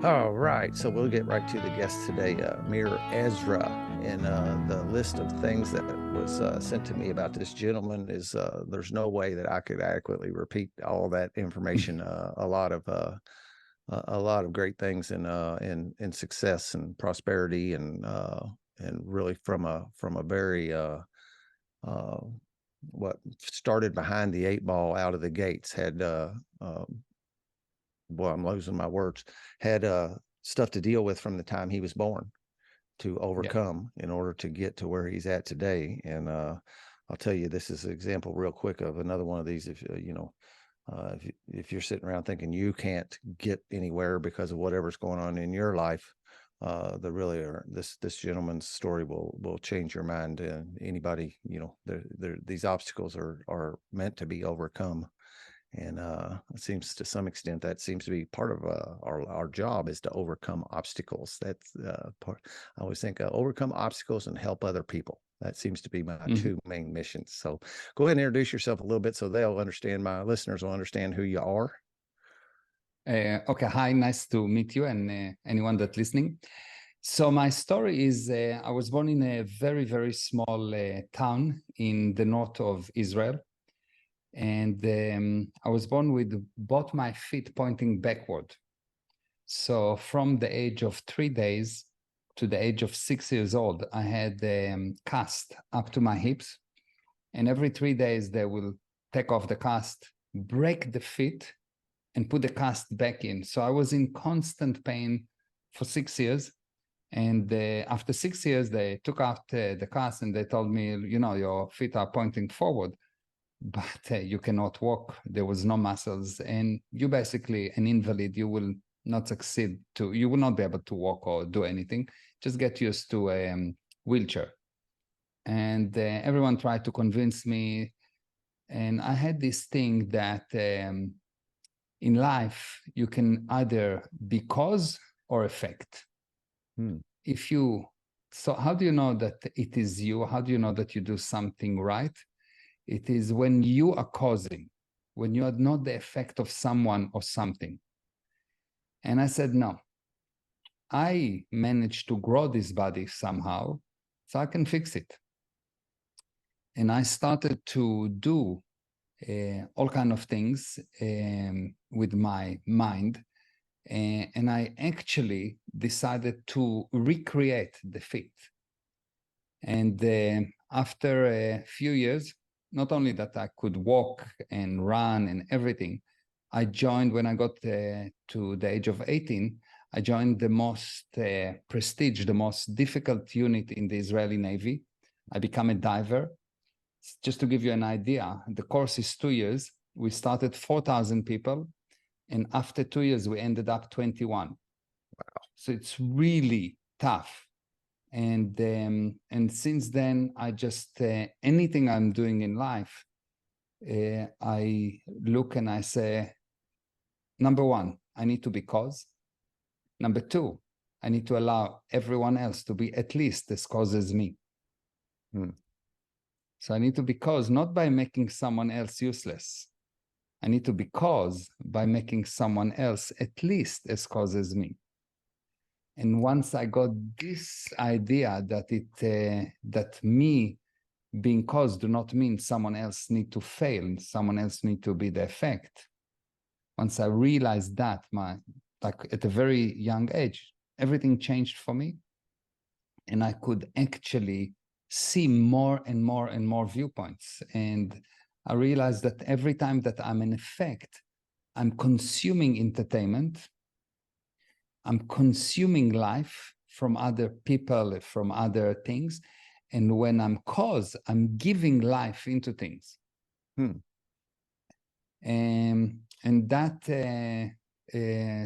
All right, so we'll get right to the guest today, Meir Ezra. And the list of things that was sent to me about this gentleman is there's no way that I could adequately repeat all that information. A lot of great things in success and prosperity and really from a very uh, what started behind the eight ball out of the gates had boy, I'm losing my words, had stuff to deal with from the time he was born to Yeah. overcome in order to get to where he's at today. And I'll tell you, this is an example real quick of another one of these. If if you're sitting around thinking you can't get anywhere because of whatever's going on in your life, the really are this gentleman's story will change your mind. And anybody, these obstacles are meant to be overcome. And it seems to some extent that seems to be part of our job is to overcome obstacles. That's part. I always think overcome obstacles and help other people. That seems to be my Mhm. two main missions. So go ahead and introduce yourself a little bit so they'll understand, my listeners will understand who you are. Okay, hi, nice to meet you and anyone that's listening. So my story is I was born in a very, very small town in the north of Israel. And I was born with both my feet pointing backward. So from the age of 3 days to the age of 6 years old, I had cast up to my hips. And every 3 days, they will take off the cast, break the feet, and put the cast back in. So I was in constant pain for 6 years. And after 6 years, they took out the cast and they told me, your feet are pointing forward, but you cannot walk. There was no muscles. And you basically an invalid. You will not succeed you will not be able to walk or do anything. Just get used to a wheelchair. And everyone tried to convince me. And I had this thing that in life, you can either be cause or effect. Hmm. If you, so how do you know that it is you? How do you know that you do something right? It is when you are causing, when you are not the effect of someone or something. And I said, no, I managed to grow this body somehow, so I can fix it. And I started to do all kind of things with my mind. And I actually decided to recreate the feet. And after a few years, not only that I could walk and run and everything, I joined, when I got to the age of 18, I joined the most prestige, the most difficult unit in the Israeli Navy. I became a diver. Just to give you an idea, the course is 2 years. We started 4,000 people. And after 2 years, we ended up 21. So it's really tough. And since then, I just anything I'm doing in life, I look and I say, number one, I need to be cause. Number two, I need to allow everyone else to be at least as cause as me. Hmm. So I need to be cause not by making someone else useless. I need to be cause by making someone else at least as cause as me. And once I got this idea that me being cause do not mean someone else need to fail, someone else need to be the effect. Once I realized that, like at a very young age, everything changed for me, and I could actually see more and more and more viewpoints. And I realized that every time that I'm in effect, I'm consuming entertainment, I'm consuming life from other people, from other things. And when I'm cause, I'm giving life into things. Hmm. And that,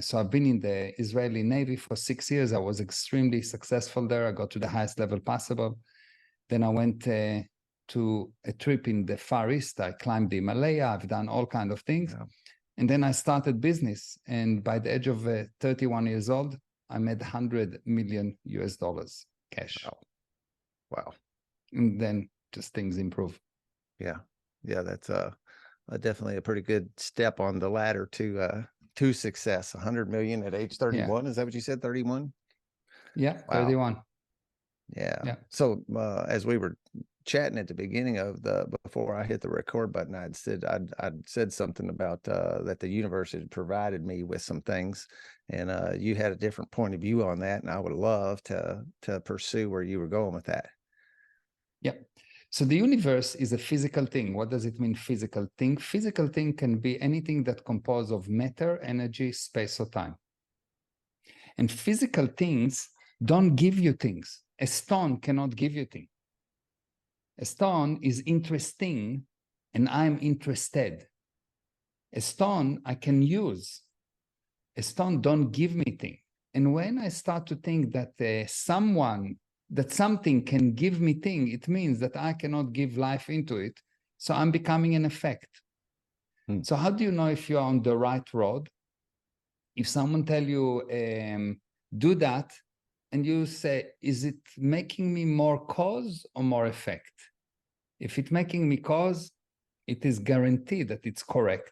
so I've been in the Israeli Navy for 6 years. I was extremely successful there. I got to the highest level possible. Then I went to a trip in the Far East. I climbed the Himalaya. I've done all kinds of things. Yeah. And then I started business. And by the age of 31 years old, I made 100 million US dollars cash. Wow. Wow. And then just things improve. Yeah. Yeah. That's definitely a pretty good step on the ladder to success. 100 million at age 31. Yeah. Is that what you said? 31? Yeah. Wow. 31. Yeah. Yeah. So as we were chatting at the beginning of before I hit the record button, I'd said something about that the universe had provided me with some things, and you had a different point of view on that, and I would love to pursue where you were going with that. Yeah. So the universe is a physical thing. What does it mean, physical thing? Physical thing can be anything that composed of matter, energy, space, or time. And physical things don't give you things. A stone cannot give you things. A stone is interesting, and I'm interested. A stone I can use. A stone don't give me things. And when I start to think that something can give me thing, it means that I cannot give life into it. So I'm becoming an effect. So how do you know if you're on the right road? If someone tell you, do that, and you say, is it making me more cause or more effect? If it's making me cause, it is guaranteed that it's correct.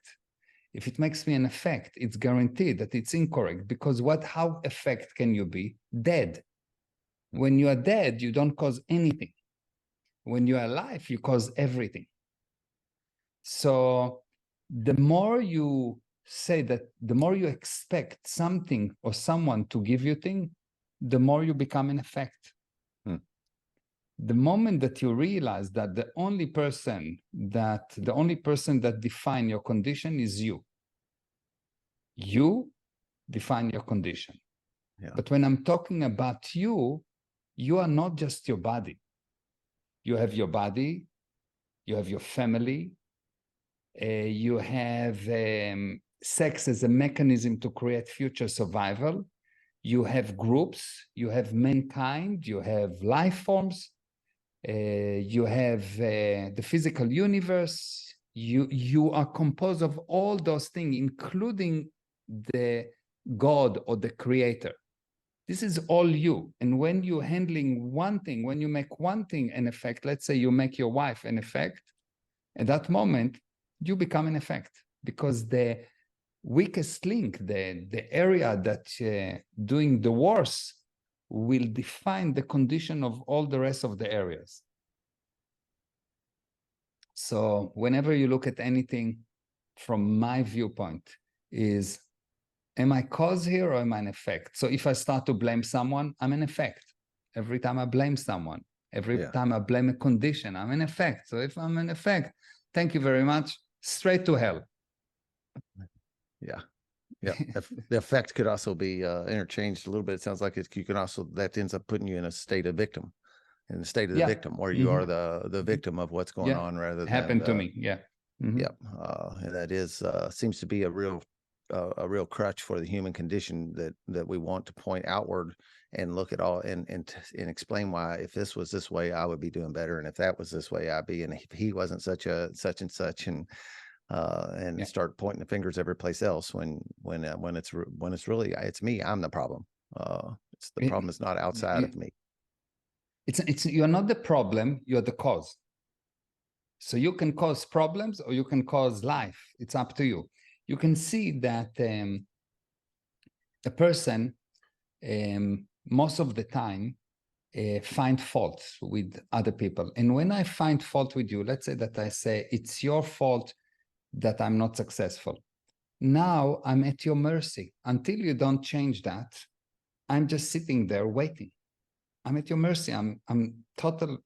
If it makes me an effect, it's guaranteed that it's incorrect, because how effect can you be? Dead. When you are dead, you don't cause anything. When you are alive, you cause everything. So the more you say that, the more you expect something or someone to give you thing, the more you become an effect. The moment that you realize that the only person that define your condition is you. You define your condition. Yeah. But when I'm talking about you, you are not just your body. You have your body, you have your family, you have sex as a mechanism to create future survival. You have groups, you have mankind, you have life forms, you have the physical universe. You are composed of all those things, including the God or the creator. This is all you. And when you're handling one thing, when you make one thing an effect, let's say you make your wife an effect, at that moment, you become an effect, because the weakest link, the area that doing the worst, will define the condition of all the rest of the areas. So whenever you look at anything from my viewpoint is, am I cause here or am I an effect? So if I start to blame someone, I'm an effect. Every time I blame someone, every time I blame a condition, I'm an effect. So if I'm an effect, thank you very much, straight to hell. Yeah. Yeah. The effect could also be interchanged a little bit. It sounds like you can also, that ends up putting you in a state of victim, in the state of the victim, where you are the victim of what's going on rather than happened to me. Yeah. Yep. And that is seems to be a real crutch for the human condition, that we want to point outward and look at all and explain why, if this was this way, I would be doing better, and if that was this way, I'd be, and if he wasn't such and such, and start pointing the fingers every place else, when it's really, it's me, I'm the problem. It's the problem is not outside of me. It's you're not the problem, you're the cause. So you can cause problems or you can cause life. It's up to you. You can see that a person most of the time find faults with other people. And when I find fault with you, let's say that I say, it's your fault that I'm not successful. Now I'm at your mercy. Until you don't change that, I'm just sitting there waiting. I'm at your mercy. I'm total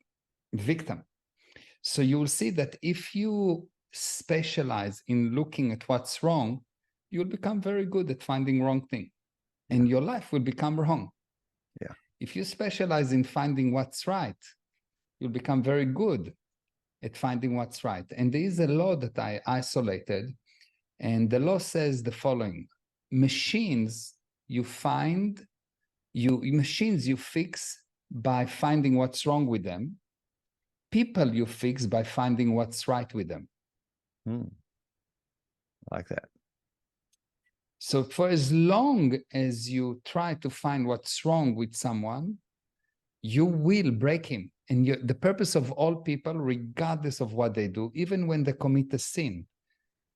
victim. So you will see that if you specialize in looking at what's wrong, you'll become very good at finding wrong thing, and your life will become wrong. Yeah. If you specialize in finding what's right, you'll become very good at finding what's right. And there is a law that I isolated, and the law says the following: machines you fix by finding what's wrong with them. People you fix by finding what's right with them. I like that. So for as long as you try to find what's wrong with someone, you will break him. And the purpose of all people, regardless of what they do, even when they commit a sin,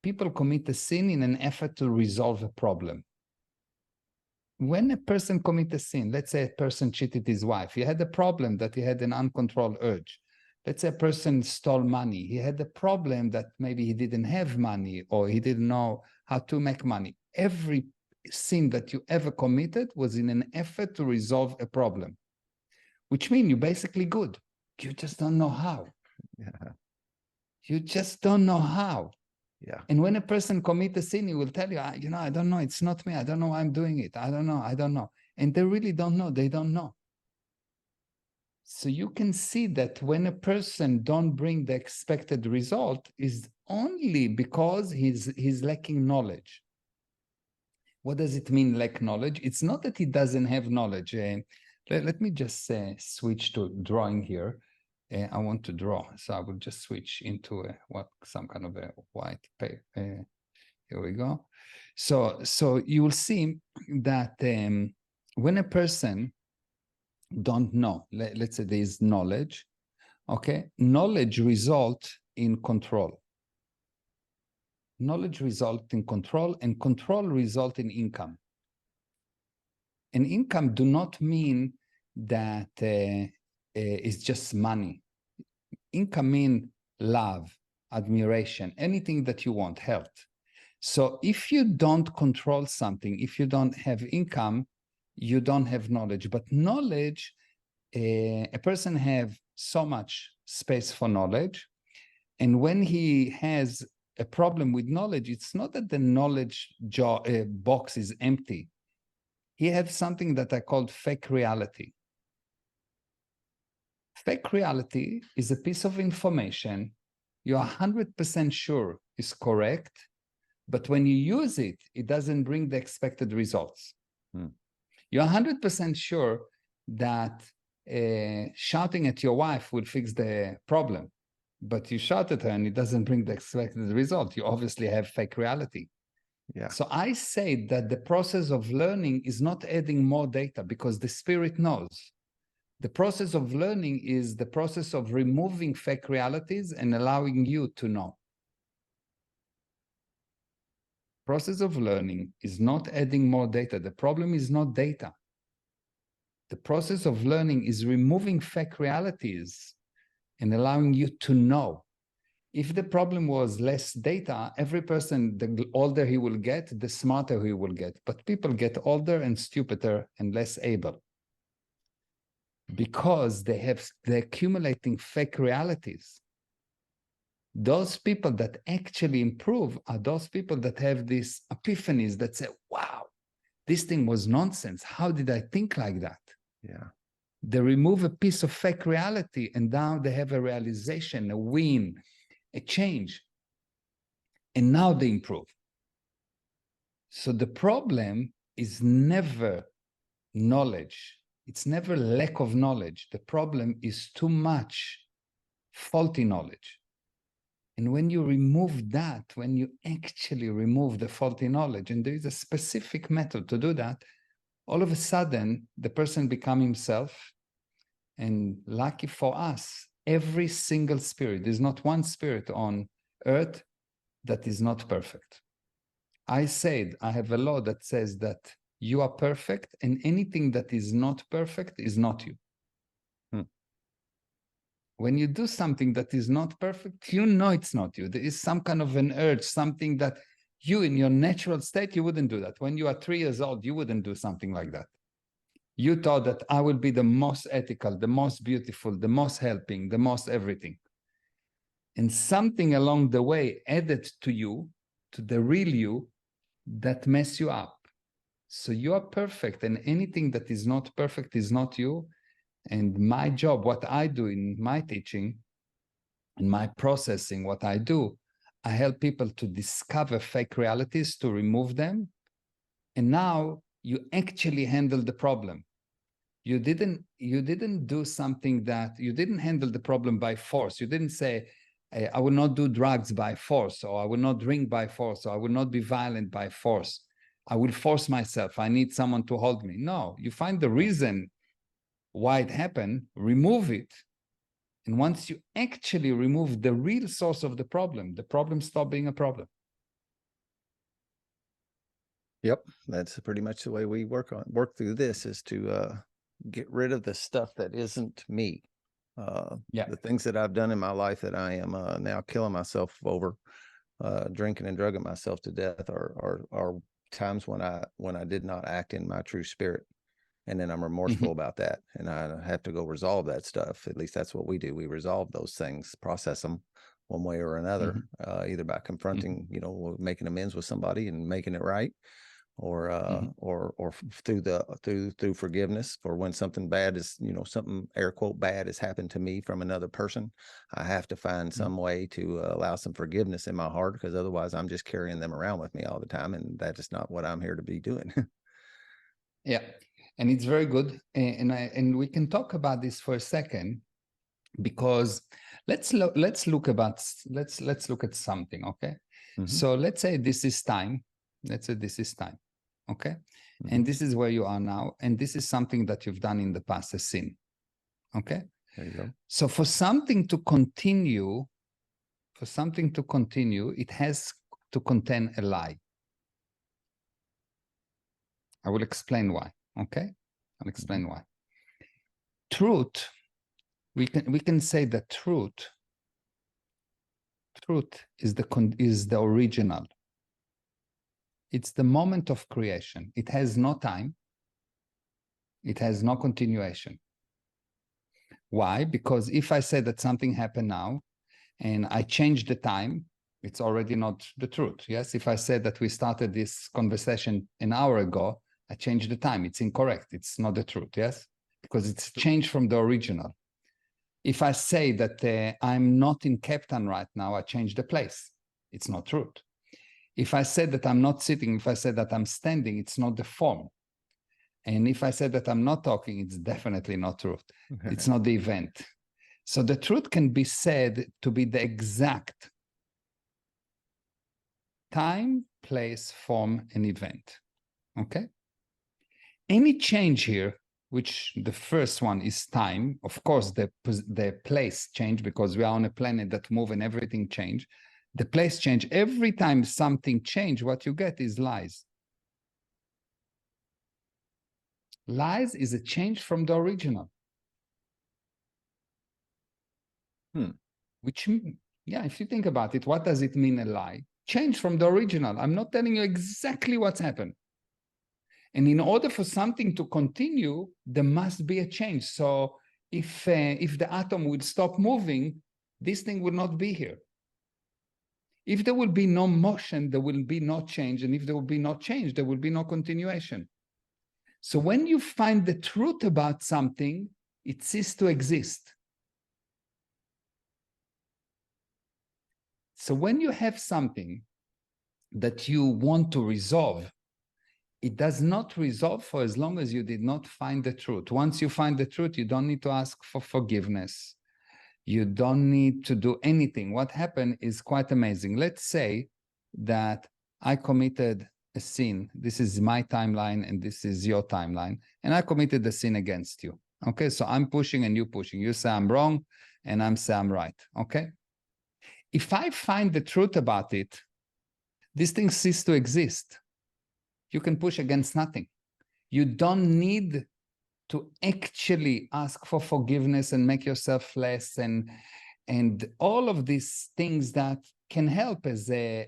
people commit a sin in an effort to resolve a problem. When a person commits a sin, let's say a person cheated his wife, he had a problem that he had an uncontrolled urge. Let's say a person stole money. He had a problem that maybe he didn't have money or he didn't know how to make money. Every sin that you ever committed was in an effort to resolve a problem, which means you're basically good. You just don't know how. Yeah. You just don't know how. Yeah. And when a person commits a sin, he will tell you, I don't know. It's not me. I don't know why I'm doing it. I don't know. And they really don't know. They don't know. So you can see that when a person don't bring the expected result is only because he's lacking knowledge. What does it mean, lack knowledge? It's not that he doesn't have knowledge. Let me just switch to drawing here. I want to draw, so I will just switch into some kind of a white paper. Here we go. So you will see that when a person don't know, let's say there is knowledge, okay? Knowledge result in control. Knowledge result in control, and control result in income. And income do not mean that it's just money. Income mean love, admiration, anything that you want, health. So if you don't control something, if you don't have income, you don't have knowledge. But knowledge, a person have so much space for knowledge. And when he has a problem with knowledge, it's not that the knowledge box is empty. He has something that I call fake reality. Fake reality is a piece of information you're 100% sure is correct, but when you use it, it doesn't bring the expected results. You're 100% sure that shouting at your wife will fix the problem, but you shout at her and it doesn't bring the expected result. You obviously have fake reality. Yeah. So I say that the process of learning is not adding more data because the spirit knows. The process of learning is the process of removing fake realities and allowing you to know. Process of learning is not adding more data. The problem is not data. The process of learning is removing fake realities and allowing you to know. If the problem was less data, every person, the older he will get, the smarter he will get. But people get older and stupider and less able because they're accumulating fake realities. Those people that actually improve are those people that have these epiphanies that say, wow, this thing was nonsense. How did I think like that? Yeah. They remove a piece of fake reality and now they have a realization, a win, a change. And now they improve. So the problem is never knowledge. It's never lack of knowledge. The problem is too much faulty knowledge. And when you remove that, when you actually remove the faulty knowledge, and there is a specific method to do that, all of a sudden, the person becomes himself. And lucky for us, every single spirit, there's not one spirit on earth that is not perfect. I said, I have a law that says that you are perfect, and anything that is not perfect is not you. When you do something that is not perfect, you know it's not you. There is some kind of an urge, something that you in your natural state, you wouldn't do that. When you are 3 years old, you wouldn't do something like that. You thought that I will be the most ethical, the most beautiful, the most helping, the most everything. And something along the way added to you, to the real you, that mess you up. So you are perfect, and anything that is not perfect is not you. And my job, what I do in my teaching, in my processing, what I do, I help people to discover fake realities, to remove them. And now you actually handle the problem. You didn't do something that, you didn't handle the problem by force. You didn't say, I will not do drugs by force, or I will not drink by force, or I will not be violent by force. I will force myself. I need someone to hold me. No, you find the reason why it happened, remove it. And once you actually remove the real source of the problem stops being a problem. Yep, that's pretty much the way we work through this, is to get rid of the stuff that isn't me. Yeah. The things that I've done in my life that I am now killing myself over, drinking and drugging myself to death, are times when I did not act in my true spirit, and then I'm remorseful Mhm. about that, and I have to go resolve that stuff. At least that's what we do. We resolve those things, process them one way or another, Mhm. either by Mhm. confronting, making amends with somebody and making it right, Mhm. through forgiveness for when something bad is, something air quote bad has happened to me from another person. I have to find Mhm. some way to allow some forgiveness in my heart, because otherwise I'm just carrying them around with me all the time, and that is not what I'm here to be doing. Yeah, and it's very good, and we can talk about this for a second, because let's look at something, okay? Hmm. So let's say this is time. Let's say this is time, okay? Hmm. And this is where you are now, and this is something that you've done in the past, a sin, okay? There you go. So for something to continue, it has to contain a lie. I will explain why, okay? I'll Hmm. explain why. Truth, we can say that truth is the original. It's the moment of creation. It has no time. It has no continuation. Why? Because if I say that something happened now and I change the time, it's already not the truth. Yes. If I said that we started this conversation an hour ago, I changed the time. It's incorrect. It's not the truth. Yes. Because it's changed from the original. If I say that I'm not in Cape Town right now, I change the place. It's not truth. If I said that I'm not sitting, if I said that I'm standing, it's not the form. And if I said that I'm not talking, it's definitely not truth. It's not the event. So the truth can be said to be the exact time, place, form, and event. Okay? Any change here, which the first one is time, of course, the place change because we are on a planet that move and everything change. The place change. Every time something change, what you get is lies. Lies is a change from the original. Hmm. Which, yeah, if you think about it, what does it mean, a lie? Change from the original. I'm not telling you exactly what's happened. And in order for something to continue, there must be a change. So if the atom would stop moving, this thing would not be here. If there will be no motion, there will be no change. And if there will be no change, there will be no continuation. So when you find the truth about something, it ceases to exist. So when you have something that you want to resolve, it does not resolve for as long as you did not find the truth. Once you find the truth, you don't need to ask for forgiveness. You don't need to do anything. What happened is quite amazing. Let's say that I committed a sin. This is my timeline and this is your timeline. And I committed a sin against you. Okay, so I'm pushing and you pushing. You say I'm wrong and I'm say I'm right. Okay. If I find the truth about it, this thing ceases to exist. You can push against nothing. You don't need to actually ask for forgiveness and make yourself less and all of these things that can help as a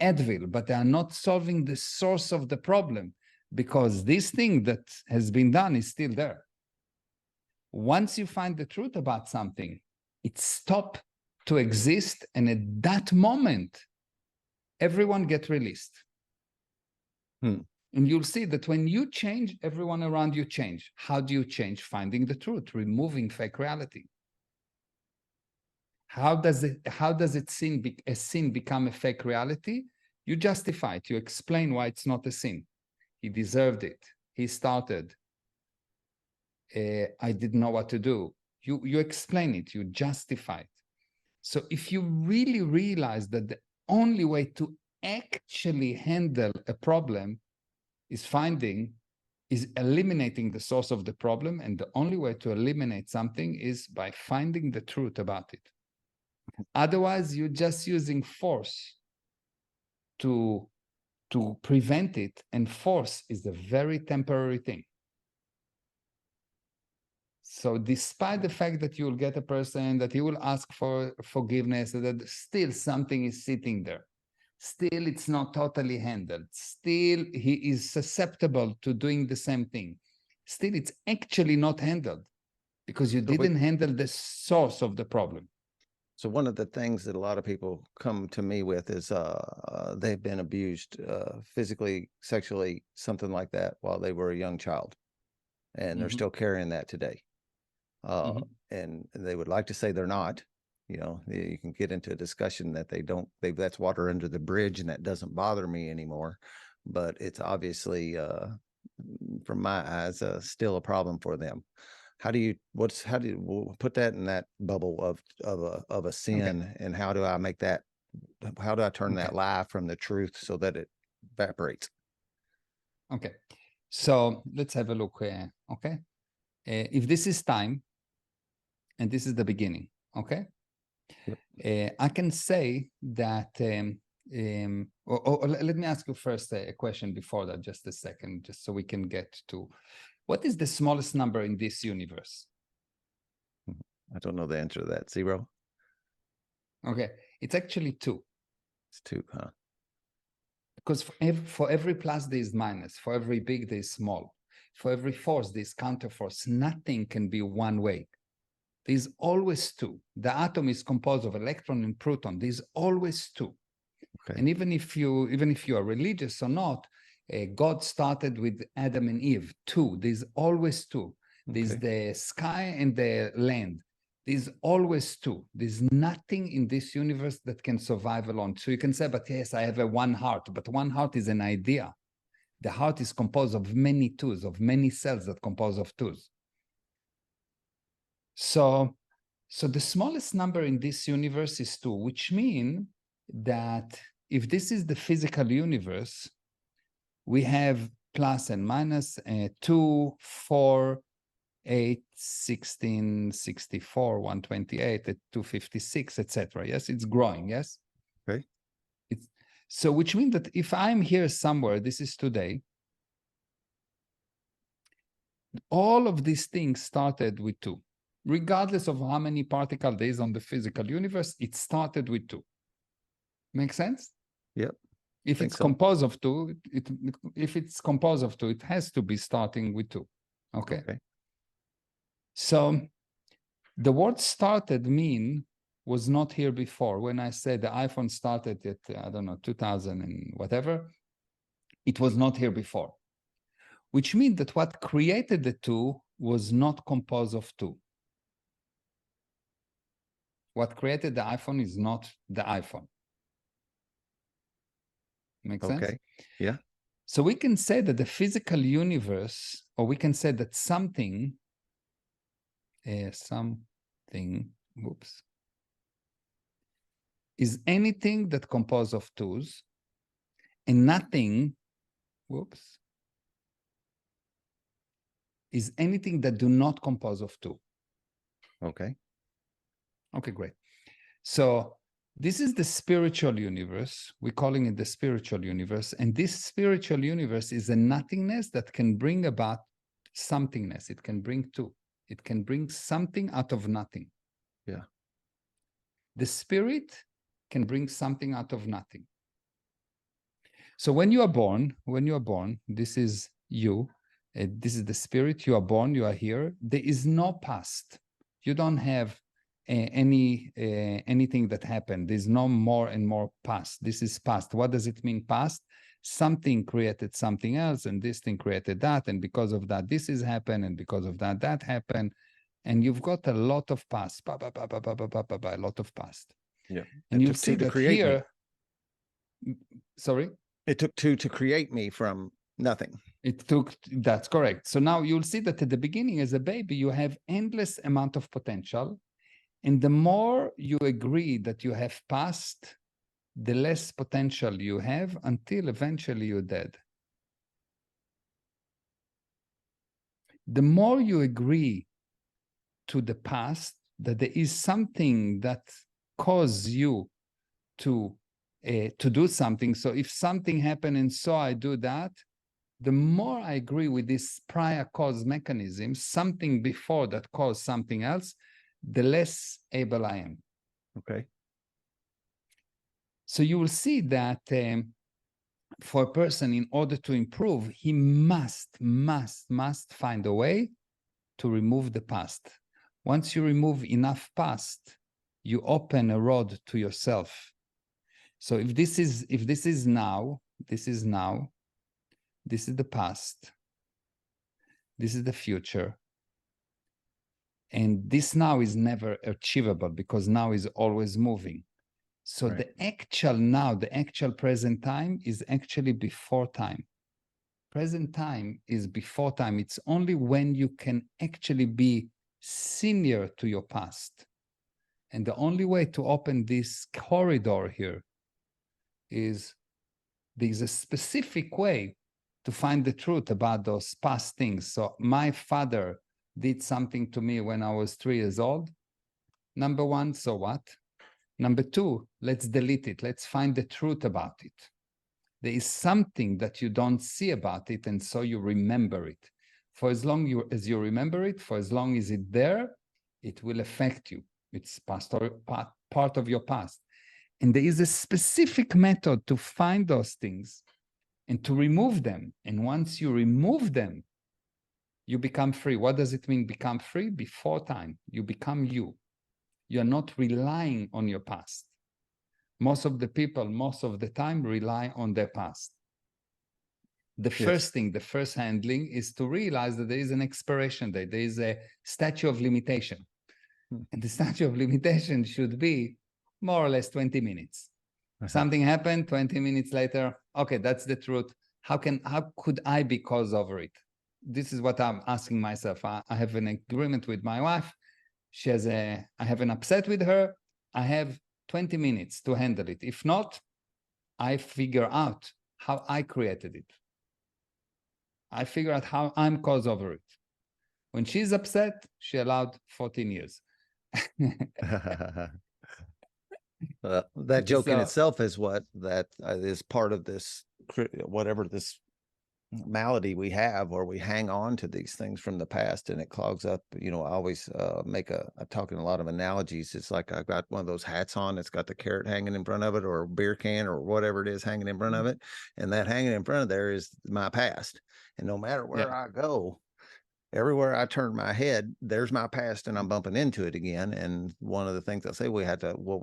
Advil, but they are not solving the source of the problem, because this thing that has been done is still there. Once you find the truth about something, it stops to exist, and at that moment, everyone gets released. Hmm. And you'll see that when you change, everyone around you change. How do you change? Finding the truth, removing fake reality. How does a sin become a fake reality? You justify it. You explain why it's not a sin. He deserved it. He started. I didn't know what to do. You explain it. You justify it. So if you really realize that the only way to actually handle a problem is eliminating the source of the problem, and the only way to eliminate something is by finding the truth about it. Otherwise, you're just using force to to prevent it, and force is a very temporary thing. So despite the fact that you will get a person that he will ask for forgiveness, that still something is sitting there. Still, it's not totally handled. Still, he is susceptible to doing the same thing. Still, it's actually not handled because you didn't handle the source of the problem. So one of the things that a lot of people come to me with is they've been abused physically, sexually, something like that while they were a young child, and they're still carrying that today. And they would like to say they're not. You know, you can get into a discussion that that's water under the bridge and that doesn't bother me anymore. But it's obviously, from my eyes, still a problem for them. How do you we'll put that in that bubble of a sin, and how do I turn that lie from the truth so that it evaporates? Okay, so let's have a look. If this is time and this is the beginning, okay? Yep. I can say that, let me ask you first a question before that, just a second, just so we can get to, what is the smallest number in this universe? I don't know the answer to that. 0? Okay, it's actually 2. It's 2, huh? Because for every plus there is minus, for every big there is small, for every force there is counterforce. Nothing can be one way. There's always 2. The atom is composed of electron and proton. There's always 2. Okay. And even if you are religious or not, God started with Adam and Eve. 2. There's always 2. Okay. There's the sky and the land. There's always 2. There's nothing in this universe that can survive alone. So you can say, but yes, I have one heart. But one heart is an idea. The heart is composed of many 2s, of many cells that compose of 2s. So the smallest number in this universe is 2, which means that if this is the physical universe, we have plus and minus 2, 4, 8, 16, 64, 128, 256, etc. Yes, it's growing, yes? Okay. So which means that if I'm here somewhere, this is today, all of these things started with 2. Regardless of how many particles there is on the physical universe, it started with 2. Make sense? Yep. If it's composed of 2, if it's composed of 2, it has to be starting with 2. Okay. So the word started was not here before. When I said the iPhone started at, I don't know, 2000 and whatever, it was not here before. Which means that what created the 2 was not composed of 2. What created the iPhone is not the iPhone. Make sense? Okay. Yeah. So we can say that the physical universe, or we can say that something, whoops, is anything that composed of 2s, and nothing, whoops, is anything that do not compose of 2. Okay. Okay, great. So this is the spiritual universe. We're calling it the spiritual universe. And this spiritual universe is a nothingness that can bring about somethingness. It can bring 2. It can bring something out of nothing. Yeah. The spirit can bring something out of nothing. So when you are born, this is you. This is the spirit. You are born. You are here. There is no past. You don't have anything that happened. There's no more and more past. This is past. What does it mean, past? Something created something else, and this thing created that, and because of that, this is happened, and because of that, that happened, and you've got a lot of past, a lot of past. Yeah, and you'll see that here. Sorry. It took 2 to create me from nothing. That's correct. So now you'll see that at the beginning, as a baby, you have endless amount of potential. And the more you agree that you have past, the less potential you have until eventually you're dead. The more you agree to the past, that there is something that caused you to to do something. So if something happened and so I do that, the more I agree with this prior cause mechanism, something before that caused something else, the less able I am. Okay. So you will see that for a person, in order to improve, he must find a way to remove the past. Once you remove enough past, you open a road to yourself. So if this is now, this is the past, this is the future, and this now is never achievable because now is always moving. So Right. the actual now, the actual present time is actually before time. Present time is before time. It's only when you can actually be senior to your past. And the only way to open this corridor here is there's a specific way to find the truth about those past things. So my father did something to me when I was 3 years old. Number one, so what? Number two, let's delete it. Let's find the truth about it. There is something that you don't see about it, and so you remember it. For as long as you remember it, for as long as it's there, it will affect you. It's part of your past. And there is a specific method to find those things and to remove them. And once you remove them, you become free. What does it mean, become free? Before time, you become you. You're not relying on your past. Most of the people, most of the time, rely on their past. The first thing, the first handling is to realize that there is an expiration date. There is a statute of limitation. And the statute of limitation should be more or less 20 minutes. Something happened 20 minutes later. Okay, that's the truth. How could I be cause over it? This is what I'm asking myself. I have an agreement with my wife. I have an upset with her. I have 20 minutes to handle it. If not, I figure out how I created it. I figure out how I'm cause over it. When she's upset, she allowed 14 years. That joke in So- itself is what that is part of this, whatever this malady we have, where we hang on to these things from the past and it clogs up. I always I'm talking a lot of analogies. It's like I've got one of those hats on, it's got the carrot hanging in front of it, or a beer can, or whatever it is hanging in front of it, and that hanging in front of there is my past. And no matter where I go, everywhere I turn my head, there's my past, and I'm bumping into it again. And one of the things I say what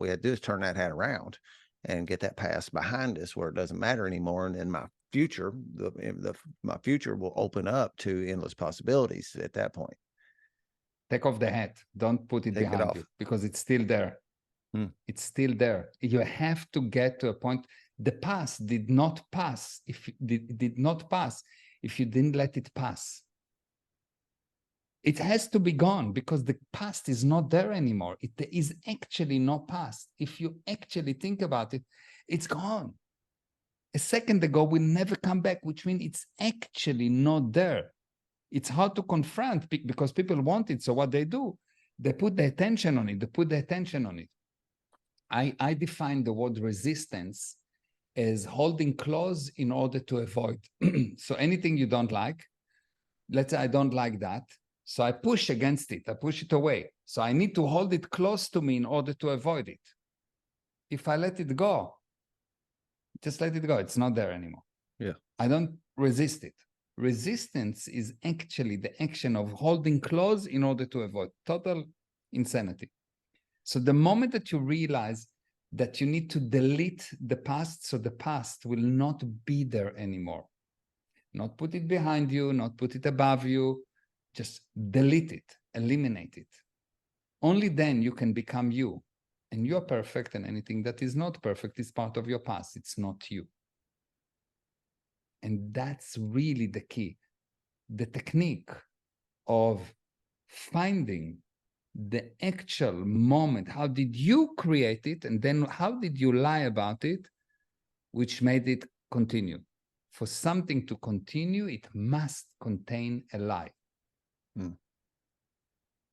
we had to do is turn that hat around and get that past behind us, where it doesn't matter anymore. And then my future, my future will open up to endless possibilities at that point. Take off the hat. Don't put it Take it behind off. you, because it's still there. It's still there. You have to get to a point. The past did not pass. If it did not pass, if you didn't let it pass, it has to be gone, because the past is not there anymore. There is actually no past. If you actually think about it, it's gone. A second ago will never come back, which means it's actually not there. It's hard to confront because people want it. So what they do, they put the attention on it. I define the word resistance as holding close in order to avoid. So anything you don't like, let's say I don't like that. So I push against it. I push it away. So I need to hold it close to me in order to avoid it. If I let it go, just let it go. It's not there anymore. Yeah. I don't resist it. Resistance is actually the action of holding close in order to avoid total insanity. So the moment that you realize that you need to delete the past, so the past will not be there anymore. Not put it behind you, not put it above you, just delete it, eliminate it. Only then you can become you. And you're perfect, and anything that is not perfect is part of your past. It's not you. And that's really the key. The technique of finding the actual moment. How did you create it? And then how did you lie about it, which made it continue? For something to continue, it must contain a lie.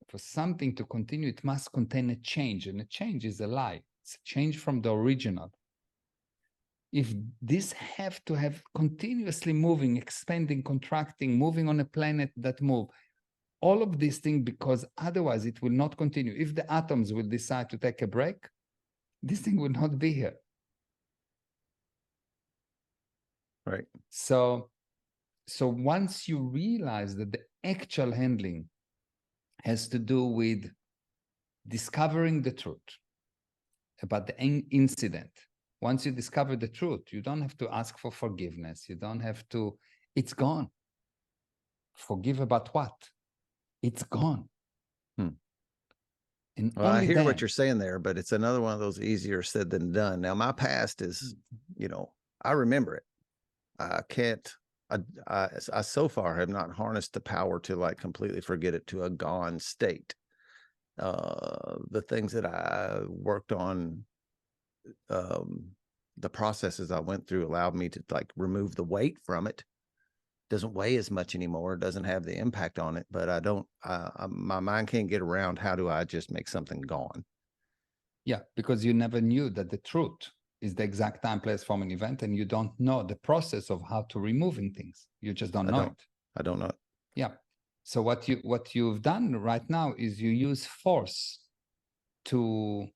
For something to continue, it must contain a change. And a change is a lie. It's a change from the original. if this have to have continuously moving, expanding, contracting, moving on a planet that move, all of these things, because otherwise it will not continue. If the atoms will decide to take a break, this thing will not be here. Right. So once you realize that the actual handling has to do with discovering the truth about the incident. Once you discover the truth, you don't have to ask for forgiveness. You don't have to, it's gone. Forgive about what? It's gone. And Well, I only hear then, what you're saying there, but it's another one of those easier said than done. Now, my past is, I remember it. I can't, I so far have not harnessed the power to like completely forget it to a gone state. The things that I worked on, the processes I went through allowed me to like remove the weight from it. Doesn't weigh as much anymore. Doesn't have the impact on it, but my mind can't get around how do I just make something gone? yeah, because you never knew that the truth is the exact time, place, form, and event, and you don't know the process of how to removing things. You just don't know it. I don't know it. Yeah. So what you've done right now is you use force to.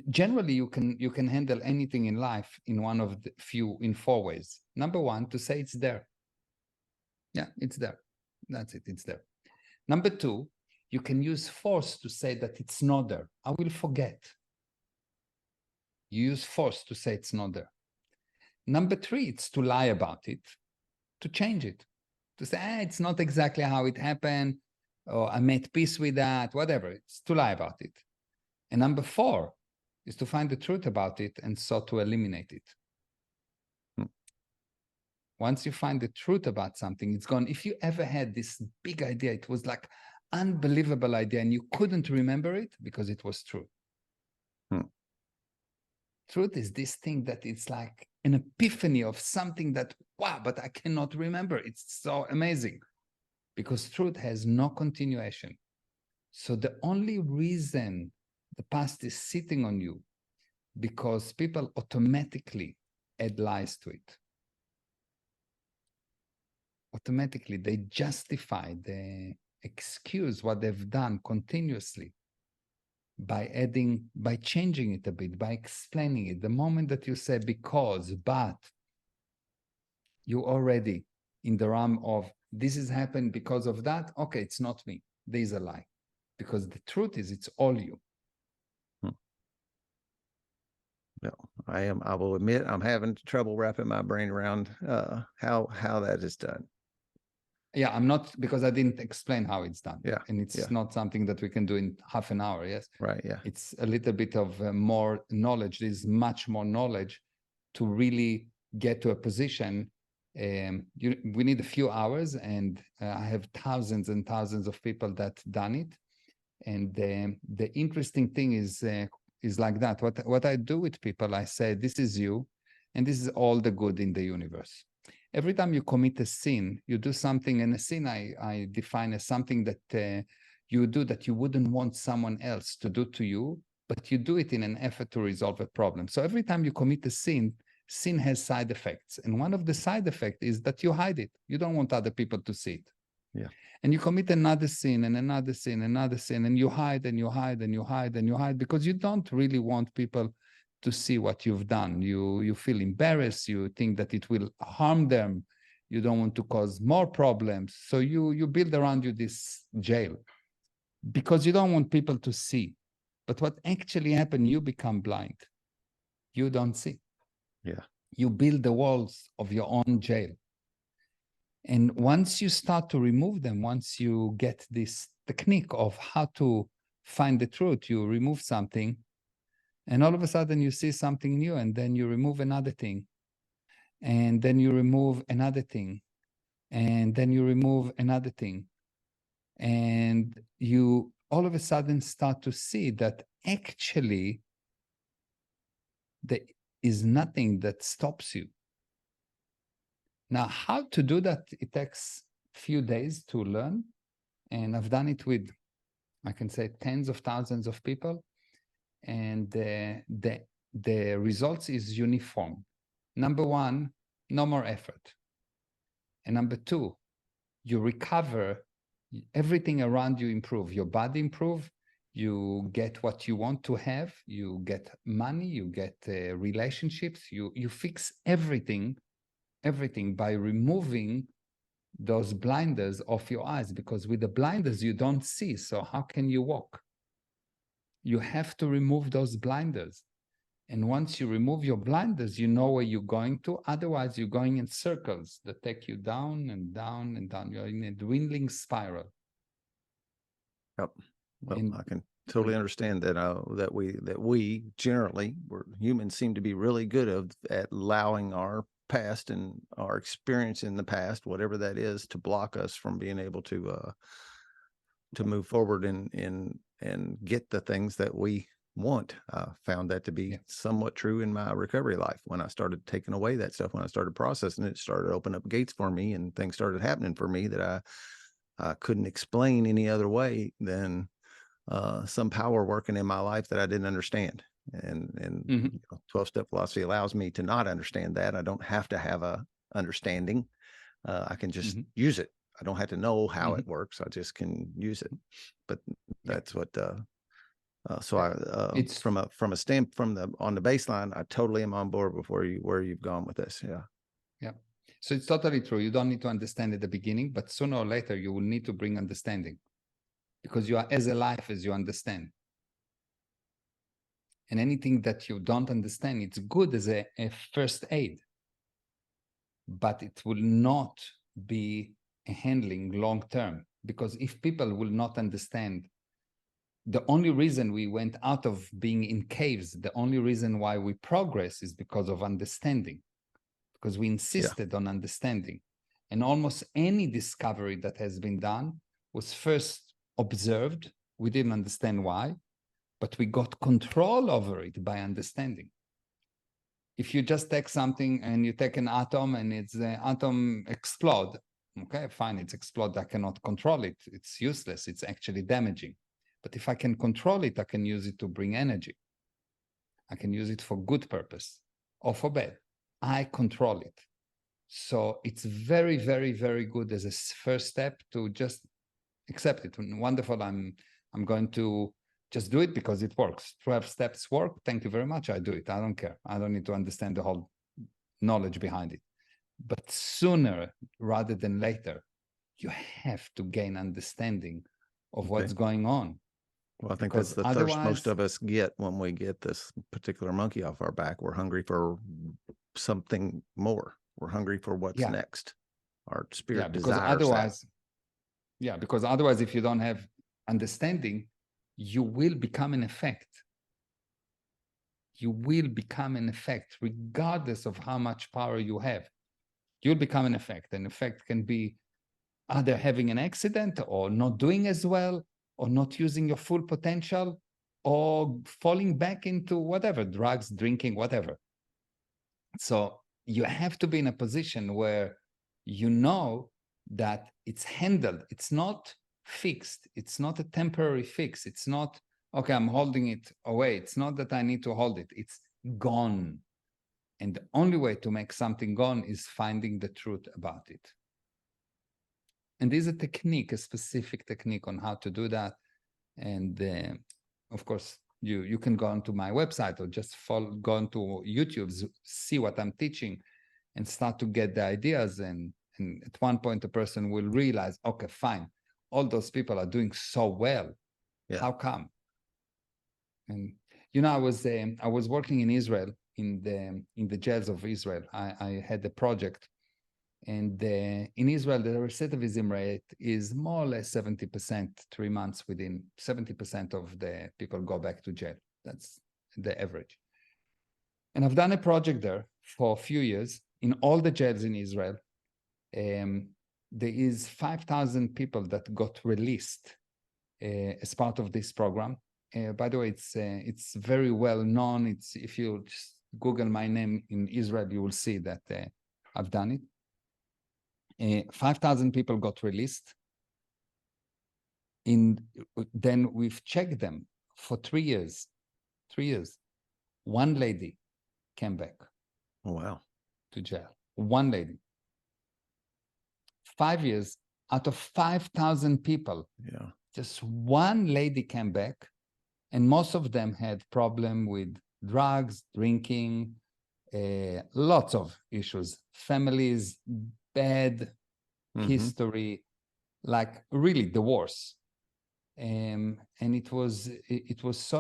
Generally, you can handle anything in life in one of the in 4 ways. Number one, to say it's there. Yeah, it's there. That's it. It's there. Number two, you can use force to say that it's not there. I will forget. You use force to say it's not there. Number three, it's to lie about it, to change it, to say, it's not exactly how it happened, or I made peace with that, whatever. It's to lie about it. And number four is to find the truth about it and so to eliminate it. Once you find the truth about something, it's gone. If you ever had this big idea, it was like unbelievable idea, and you couldn't remember it because it was true. Truth is this thing that it's like an epiphany of something that, wow, but I cannot remember. It's so amazing because truth has no continuation. So the only reason the past is sitting on you, because people automatically add lies to it. Automatically, they justify, they excuse what they've done continuously by changing it a bit, by explaining it. The moment that you say because, but, you already in the realm of this has happened because of that. Okay, it's not me. There's a lie. Because the truth is it's all you. Well, I will admit I'm having trouble wrapping my brain around how that is done. Yeah, I'm not, because I didn't explain how it's done. Yeah. And it's not something that we can do in half an hour. Yes. Right. Yeah. It's a little bit of more knowledge. There's much more knowledge to really get to a position. We need a few hours, and I have thousands and thousands of people that done it. And the interesting thing is like that. What I do with people, I say, this is you, and this is all the good in the universe. Every time you commit a sin, you do something, and a sin I define as something that you do that you wouldn't want someone else to do to you, but you do it in an effort to resolve a problem. So every time you commit a sin, sin has side effects. And one of the side effects is that you hide it. You don't want other people to see it. Yeah. And you commit another sin and another sin, another sin, and you hide and you hide and you hide and you hide because you don't really want people to see what you've done. You feel embarrassed. You think that it will harm them. You don't want to cause more problems. So you build around you this jail because you don't want people to see. But what actually happened, you become blind. You don't see. Yeah. You build the walls of your own jail. And once you start to remove them, once you get this technique of how to find the truth, you remove something, and all of a sudden you see something new, and then you remove another thing, and then you remove another thing, and then you remove another thing. And you all of a sudden start to see that actually there is nothing that stops you. Now, how to do that, it takes a few days to learn. And I've done it with, I can say, tens of thousands of people. And the results is uniform. Number one, no more effort. And number two, you recover, everything around you improve, your body improve, you get what you want to have, you get money, you get relationships, you fix everything by removing those blinders off your eyes, because with the blinders you don't see, so how can you walk? You have to remove those blinders. And once you remove your blinders, you know where you're going to. Otherwise, you're going in circles that take you down and down and down. You're in a dwindling spiral. Yep. Well, And I can totally understand that. That we generally, humans seem to be really good at allowing our past and our experience in the past, whatever that is, to block us from being able to move forward and get the things that we want. I found that to be somewhat true in my recovery life. When I started taking away that stuff, when I started processing it, started opening up gates for me, and things started happening for me that I couldn't explain any other way than some power working in my life that I didn't understand. And Mhm. 12-step philosophy allows me to not understand that. I don't have to have a understanding. I can just use it. I don't have to know how it works. I just can use it. But that's what so I It's from a stamp on the baseline, I totally am on board with where you've gone with this. Yeah. yeah. So it's totally true. You don't need to understand at the beginning, but sooner or later you will need to bring understanding, because you are as alive as you understand. And anything that you don't understand, it's good as a first aid, but it will not be a handling long term. Because if people will not understand, the only reason we went out of being in caves, the only reason why we progress is because of understanding, because we insisted on understanding. And almost any discovery that has been done was first observed. We didn't understand why, but we got control over it by understanding. If you just take something and you take an atom and it's the atom explode, okay, fine, it's explode. I cannot control it. It's useless. It's actually damaging. But if I can control it, I can use it to bring energy. I can use it for good purpose or for bad. I control it. So it's very, very, very good as a first step to just accept it. Wonderful. I'm going to just do it because it works. 12 steps work. Thank you very much. I do it. I don't care. I don't need to understand the whole knowledge behind it. But sooner rather than later, you have to gain understanding of what's going on. Well, I think Because that's the thirst most of us get when we get this particular monkey off our back. We're hungry for something more. We're hungry for what's next. Our spirit desires that. Because otherwise, if you don't have understanding, you will become an effect. You will become an effect, regardless of how much power you have. You'll become an effect. An effect can be either having an accident or not doing as well, or not using your full potential, or falling back into whatever, drugs, drinking, whatever. So you have to be in a position where you know that it's handled. It's not fixed. It's not a temporary fix. It's not, okay, I'm holding it away. It's not that I need to hold it. It's gone. And the only way to make something gone is finding the truth about it. And there's a technique, a specific technique on how to do that. And of course, you can go onto my website or just go onto YouTube, see what I'm teaching, and start to get the ideas. And at one point, the person will realize, okay, fine, all those people are doing so well. Yeah. How come? And I was working in Israel, in the jails of Israel. I had a project. And in Israel, the recidivism rate is more or less 70%, 3 months within 70% of the people go back to jail. That's the average. And I've done a project there for a few years in all the jails in Israel. There is 5,000 people that got released as part of this program. By the way, it's very well known. If you just Google my name in Israel, you will see that I've done it. 5,000 people got released. Then we've checked them for 3 years. 3 years. One lady came back. Oh, wow. to jail. One lady. 5 years out of 5,000 people. Yeah. Just one lady came back, and most of them had problem with drugs, drinking, lots of issues, families, bad history, like really the worst. And it was so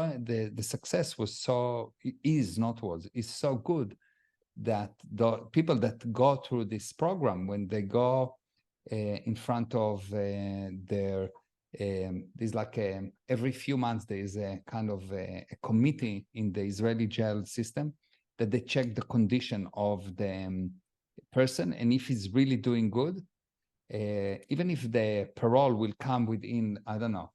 the success was so is so good that the people that go through this program, when they go in front of their there's like every few months there is a kind of a committee in the Israeli jail system that they check the condition of the person, and if he's really doing good, even if the parole will come within, I don't know,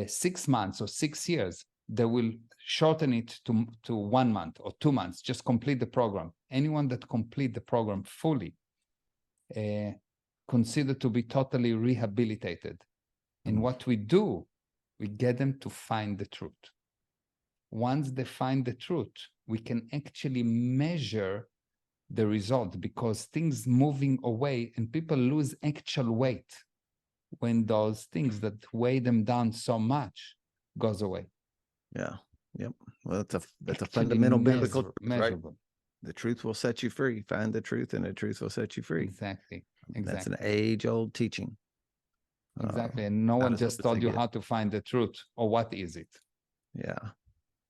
6 months or 6 years, they will shorten it to 1 month or 2 months. Just complete the program. Anyone that complete the program fully, considered to be totally rehabilitated. And what we do, we get them to find the truth. Once they find the truth, we can actually measure the result, because things moving away and people lose actual weight when those things that weigh them down so much goes away. Yeah. Yep. Well, that's a Actually fundamental biblical truth, right? measurable. The truth will set you free. Find the truth, and the truth will set you free. Exactly. That's an age-old teaching. Exactly. And no one as just old as told they you get. how to find the truth or what is it. Yeah.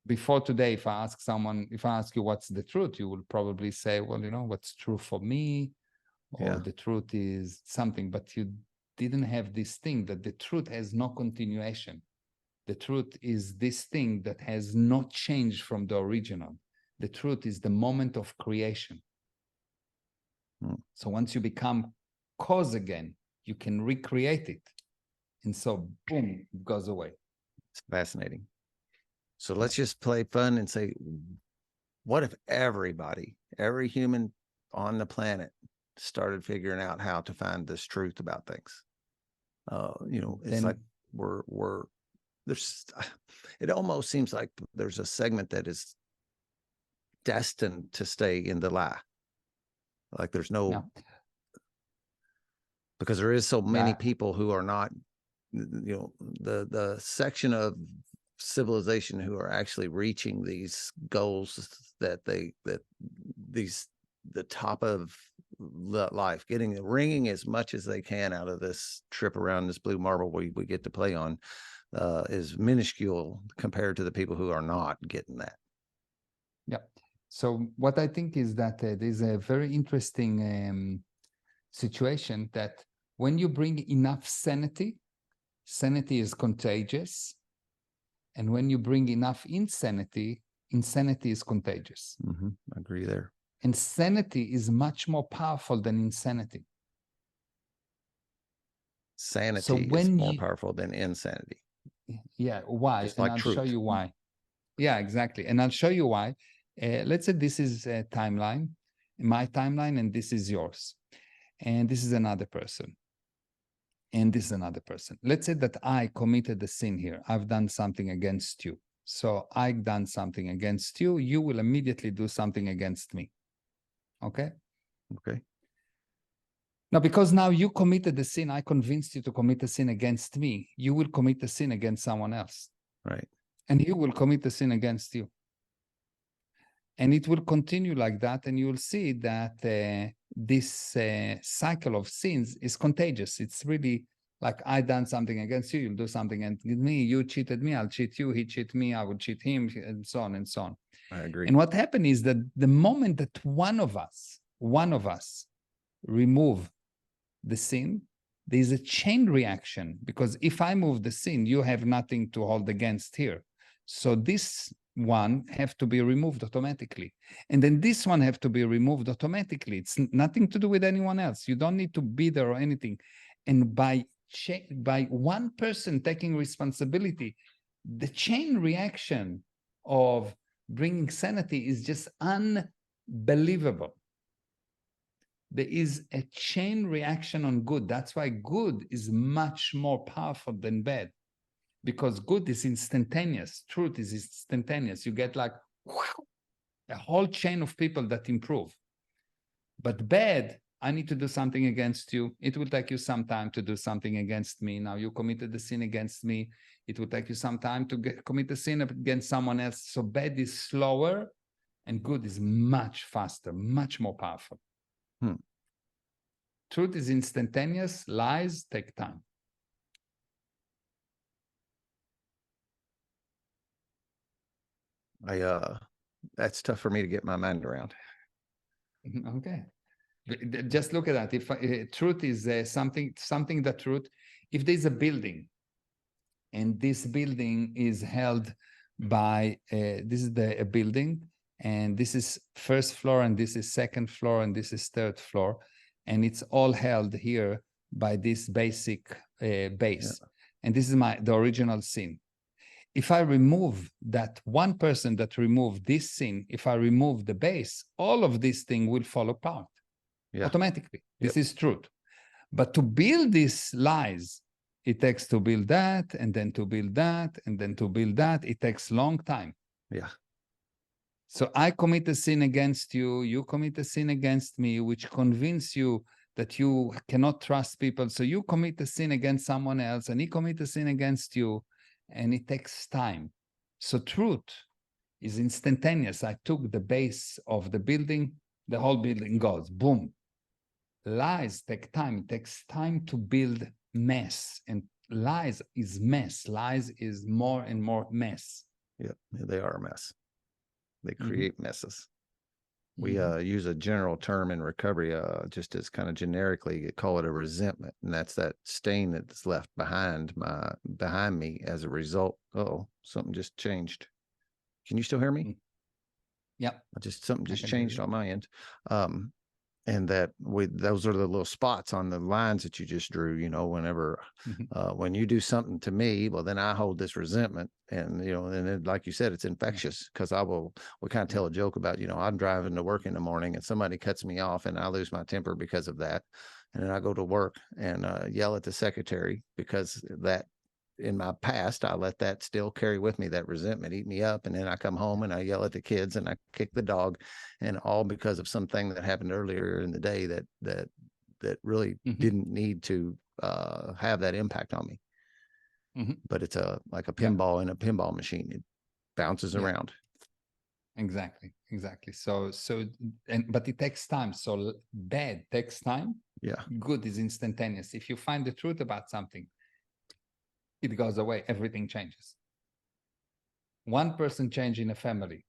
Before today, if I ask you what's the truth, you will probably say, well, what's true for me, or Yeah. the truth is something, but you didn't have this thing that the truth has no continuation. The truth is this thing that has not changed from the original. The truth is the moment of creation. So once you become cause again, you can recreate it. And so, boom, it goes away. It's fascinating. So let's just play fun and say, what if every human on the planet started figuring out how to find this truth about things? It's Then, like it almost seems like there's a segment that is destined to stay in the lie. Like there's no, because there is so many people who are not, the section of civilization who are actually reaching these goals that the top of life, wringing as much as they can out of this trip around this blue marble we get to play on, is minuscule compared to the people who are not getting that. Yeah. So what I think is that there's a very interesting situation that when you bring enough sanity is contagious. And when you bring enough insanity is contagious. I agree there. And sanity is much more powerful than insanity. Sanity is more powerful than insanity. Yeah, why? Just and like I'll truth. show you why. Yeah, exactly. And I'll show you why. Let's say this is a timeline, my timeline, and this is yours. And this is another person. And this is another person. Let's say that I committed a sin here. I've done something against you. So I've done something against you. You will immediately do something against me. Okay? Okay. Now, because now you committed the sin, I convinced you to commit a sin against me. You will commit a sin against someone else. Right. And you will commit a sin against you. And it will continue like that. And you will see that this cycle of sins is contagious. It's really like, I done something against you, you'll do something against me. You cheated me, I'll cheat you. He cheated me, I will cheat him, and so on and so on. I agree. And what happened is that the moment that one of us remove the sin, there's a chain reaction, because if I move the sin, you have nothing to hold against here. So this one have to be removed automatically. And then this one have to be removed automatically. It's nothing to do with anyone else. You don't need to be there or anything. And by one person taking responsibility, the chain reaction of bringing sanity is just unbelievable. There is a chain reaction on good. That's why good is much more powerful than bad, because good is instantaneous. Truth is instantaneous. You get like a whole chain of people that improve. But bad, I need to do something against you. It will take you some time to do something against me. Now you committed the sin against me. It will take you some time to commit the sin against someone else. So bad is slower and good is much faster, much more powerful. Truth is instantaneous. Lies take time. That's tough for me to get my mind around. Okay. Just look at that. If truth is something that truth, if there's a building and this building is held by, this is a building and this is first floor and this is second floor and this is third floor. And it's all held here by this basic base. And this is the original sin. If I remove that one person that removed this sin, if I remove the base, all of this thing will fall apart automatically. This is truth. But to build these lies, it takes to build that, and then to build that, and then to build that. It takes long time. Yeah. So I commit a sin against you, you commit a sin against me, which convince you that you cannot trust people. So you commit a sin against someone else, and he commit a sin against you, and it takes time. So truth is instantaneous. I took the base of the building, the whole building goes, boom. Lies take time. It takes time to build mess, and lies is mess. Lies is more and more mess. Yeah, they are a mess. They create messes. We Mhm. use a general term in recovery, just as kind of generically, call it a resentment, and that's that stain that's left behind me as a result. Oh, something just changed. Can you still hear me? Yep. Something just can hear changed you. on my end. And that those are the little spots on the lines that you just drew, you know, whenever when you do something to me, well, then I hold this resentment, and you know, and then, like you said, it's infectious, because we kind of tell a joke about, you know, I'm driving to work in the morning and somebody cuts me off and I lose my temper because of that, and then I go to work and yell at the secretary because that, in my past, I let that still carry with me, that resentment eat me up. And then I come home and I yell at the kids and I kick the dog, and all because of something that happened earlier in the day that really didn't need to have that impact on me. But it's like a pinball in a pinball machine. It bounces around. Exactly. But it takes time. So bad takes time. Yeah. Good is instantaneous. If you find the truth about something, it goes away. Everything changes. One person change in a family,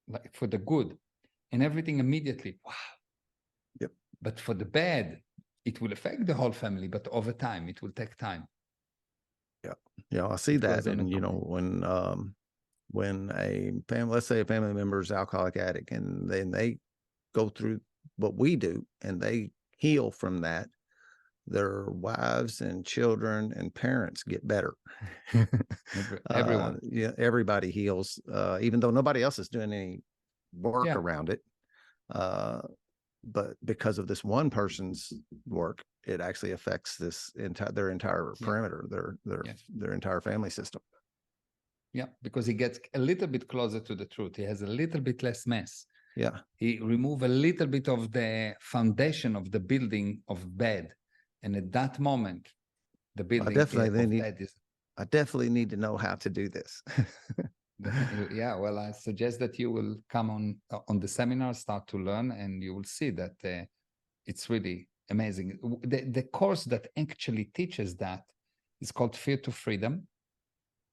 like for the good, and everything immediately. Wow. Yep. But for the bad, it will affect the whole family. But over time, it will take time. Yeah. Yeah. I see that. And, you know, when a family, let's say a family member is alcoholic addict, and then they go through what we do and they heal from that, their wives and children and parents get better. Everyone. Yeah, everybody heals, even though nobody else is doing any work around it. But because of this one person's work, it actually affects their entire perimeter, their entire family system. Yeah, because he gets a little bit closer to the truth. He has a little bit less mess. Yeah. He remove a little bit of the foundation of the building of bad. And at that moment, the building of bad is... I definitely need to know how to do this. Yeah, well, I suggest that you will come on the seminar, start to learn, and you will see that it's really amazing. The course that actually teaches that is called Fear to Freedom.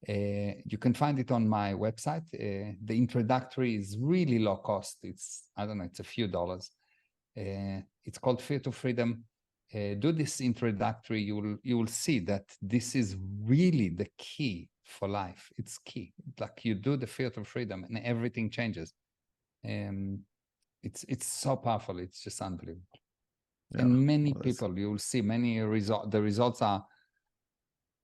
You can find it on my website. The introductory is really low cost. It's, I don't know, it's a few dollars. It's called Fear to Freedom. Do this introductory. You will see that this is really the key for life. It's key. Like you do the Fear to Freedom and everything changes. It's so powerful. It's just unbelievable. Yeah. And many people, you will see many results. The results are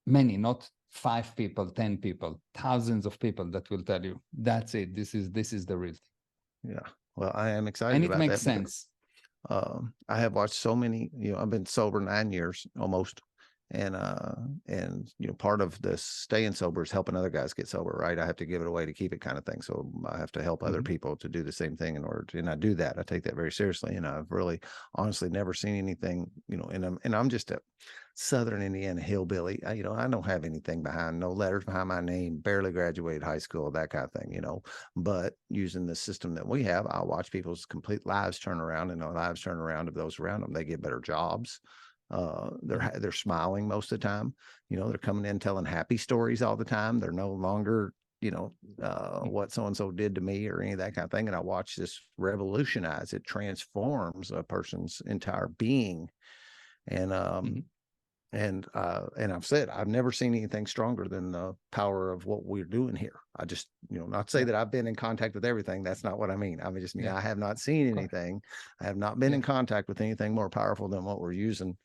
many, not 5 people, 10 people, thousands of people that will tell you, that's it. This is the real thing. Yeah. Well, I am excited and about that. And it makes sense. I have watched so many, you know, I've been sober 9 years almost. and part of this staying sober is helping other guys get sober, right? I have to give it away to keep it, kind of thing. So I have to help other people to do the same thing in order to, and I do that. I take that very seriously, and I've really honestly never seen anything, and I'm just a Southern Indiana hillbilly. I don't have anything behind, no letters behind my name, barely graduated high school, that kind of thing, but using the system that we have, I watch people's complete lives turn around, and the lives turn around of those around them. They get better jobs. They're smiling most of the time. They're coming in telling happy stories all the time. They're no longer, what so-and-so did to me or any of that kind of thing. And I watch this revolutionize. It transforms a person's entire being. And and I've said I've never seen anything stronger than the power of what we're doing here. I just, not to say that I've been in contact with everything. That's not what I mean. I mean, I have not seen anything. I have not been in contact with anything more powerful than what we're using.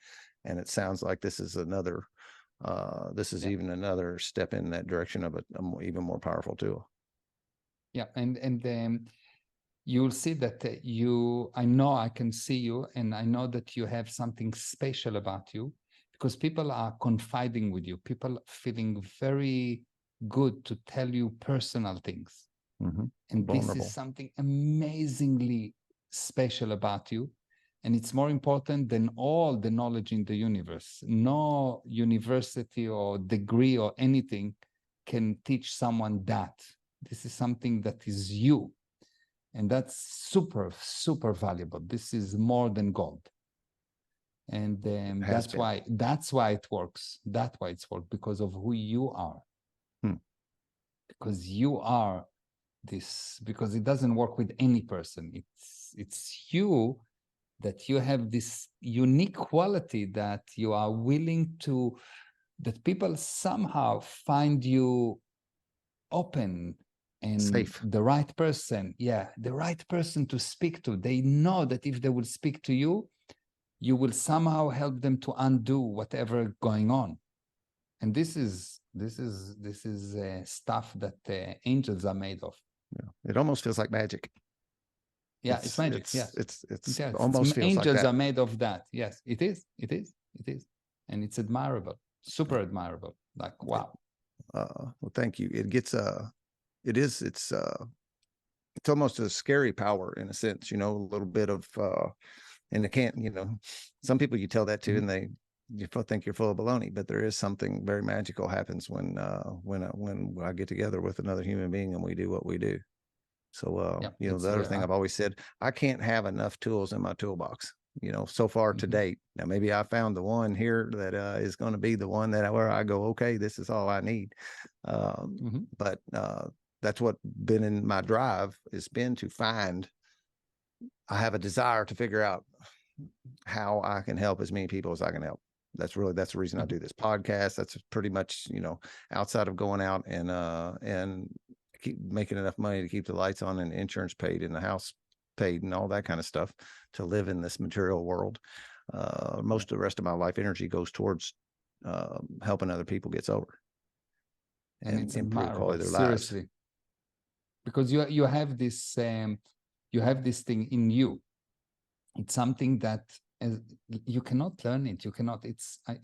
And it sounds like this is another, even another step in that direction of even more powerful tool. Yeah, and you'll see that I know I can see you, and I know that you have something special about you, because people are confiding with you. People feeling very good to tell you personal things. And vulnerable. This is something amazingly special about you. And it's more important than all the knowledge in the universe. No university or degree or anything can teach someone that. This is something that is you. And that's super, super valuable. This is more than gold. And that's why it works. That's why it's worked, because of who you are. Because you are this, because it doesn't work with any person. It's you, that you have this unique quality that you are willing to, that people somehow find you open and safe. The right person, the right person to speak to. They know that if they will speak to you, you will somehow help them to undo whatever going on. And this is stuff that angels are made of. It almost feels like magic. Yeah, it's magic. It's almost feels angels like that. Are made of that. Yes, it is, and it's admirable, super admirable. Like, wow. Well, thank you. It gets it's almost a scary power in a sense, a little bit of and it can't, some people you tell that to and you think you're full of baloney, but there is something very magical happens when I get together with another human being and we do what we do. So the other thing I've always said, I can't have enough tools in my toolbox, so far to date. Now maybe I found the one here that is going to be the one where I go, okay, this is all I need. But that's what been in my drive, has been to find. I have a desire to figure out how I can help as many people as I can help. That's the reason I do this podcast. That's pretty much, outside of going out and keep making enough money to keep the lights on and insurance paid and the house paid and all that kind of stuff to live in this material world. Most of the rest of my life energy goes towards helping other people get sober and it's improve quality of their seriously lives. Because you have this thing in you. It's something that you cannot learn it. You cannot. It's a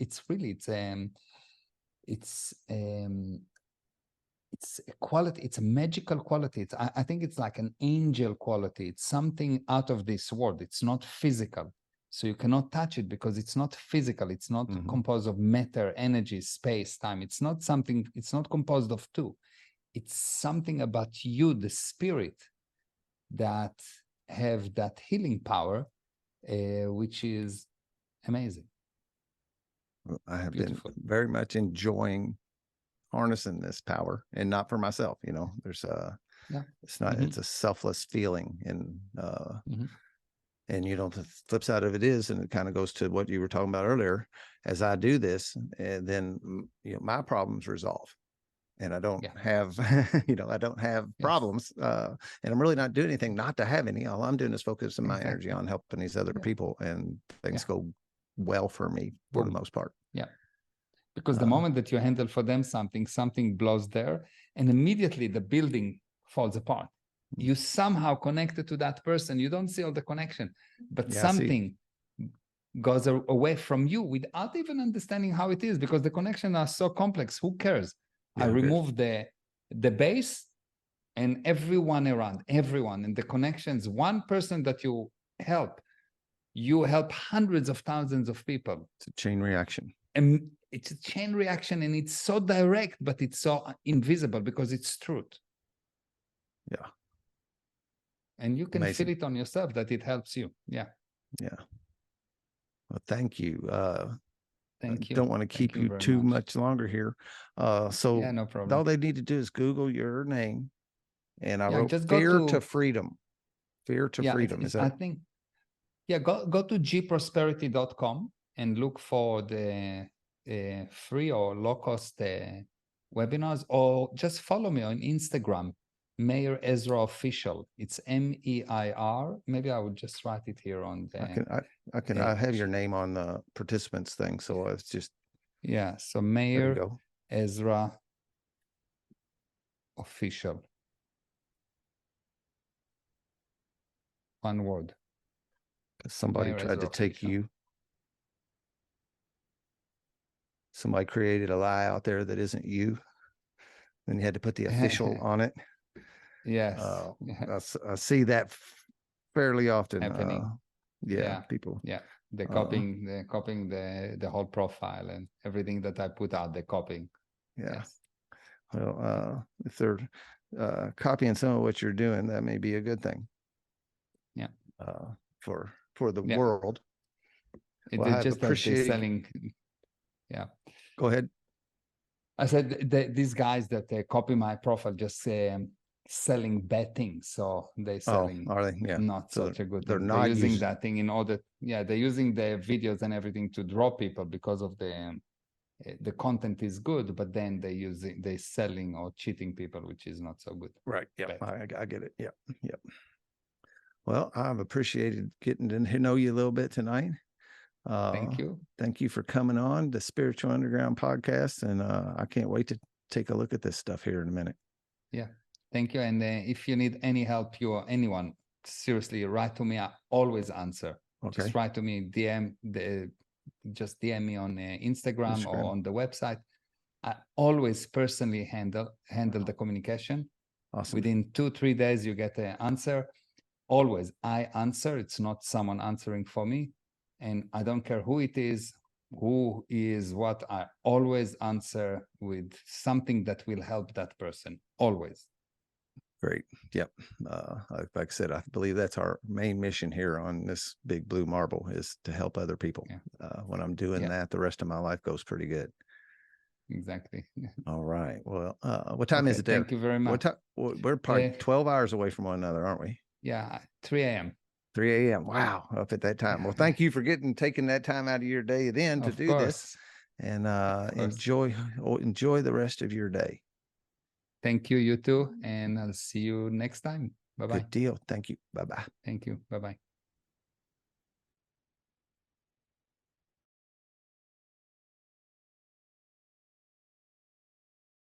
quality. It's a magical quality. I think it's like an angel quality. It's something out of this world. It's not physical, so you cannot touch it because it's not physical. It's not composed of matter, energy, space, time. It's not something. It's not composed of two. It's something about you, the spirit, that have that healing power, which is amazing. I have Beautiful. Been very much enjoying harnessing this power, and not for myself. There's it's not, it's a selfless feeling, and and the flip side of it is, and it kind of goes to what you were talking about earlier, as I do this, then my problems resolve. And I don't have, I don't have problems. And I'm really not doing anything not to have any. All I'm doing is focusing my energy on helping these other people, and things go well for me for the most part. Yeah. Because the moment that you handle for them something blows there, and immediately the building falls apart. You somehow connected to that person. You don't see all the connection, but something goes away from you without even understanding how it is, because the connections are so complex. Who cares? Yeah, I who cares? remove the base and everyone around, everyone, and the connections. One person that you help hundreds of thousands of people. It's a chain reaction. And it's a chain reaction, and it's so direct, but it's so invisible because it's truth. Yeah. And you can Amazing. feel it on yourself that it helps you. Yeah. Yeah. Well, thank you. Thank you. Don't want to keep you too much longer here. So yeah, no problem. all they need to do is Google your name, and I wrote just Fear go to Freedom. Fear to Freedom. Is that? I think, go to gprosperity.com and look for the free or low cost webinars, or just follow me on Instagram, Meir Ezra Official. It's MEIR. Maybe I would just write it here on the. I have your name on the participants thing, so it's just. Yeah. So There you Meir go. Ezra Official. One word. Somebody Meir tried Ezra to take Official. you. Somebody created a lie out there that isn't you. Then you had to put the official on it. Yes. I see that fairly often. Happening. Yeah, people. Yeah, they're copying the whole profile and everything that I put out. They're copying. Yeah. Yes. Well, if they're copying some of what you're doing, that may be a good thing. Yeah. For the world. Well, it's just that they're selling. Yeah. Go ahead. I said these guys that copy my profile just selling bad things, so they're selling. Are they? Yeah. Not such a good they're thing. Not they're using that thing in order. Yeah, they're using the videos and everything to draw people because of the content is good, but then they're selling or cheating people, which is not so good. Right. Yeah. I get it. Yeah. Yep. Well, I've appreciated getting to know you a little bit tonight. Thank you. Thank you for coming on the Spiritual Underground podcast. And I can't wait to take a look at this stuff here in a minute. Yeah. Thank you. And if you need any help, you or anyone, seriously, write to me. I always answer. Okay. Just write to me, just DM me on Instagram or on the website. I always personally handle the communication. Awesome. Within 2-3 days, you get an answer. Always, I answer. It's not someone answering for me. And I don't care who it is, who is what. I always answer with something that will help that person. Always. Great. Yep. Like I said, I believe that's our main mission here on this big blue marble, is to help other people. Yeah. When I'm doing that, the rest of my life goes pretty good. Exactly. All right. Well, what time is it there? Thank you very much. We're probably 12 hours away from one another, aren't we? Yeah. 3 a.m. 3 a.m. Wow. Up at that time. Well, thank you for taking that time out of your day then to do this, and enjoy the rest of your day. Thank you. You too. And I'll see you next time. Bye-bye. Good deal. Thank you. Bye-bye. Thank you. Bye-bye.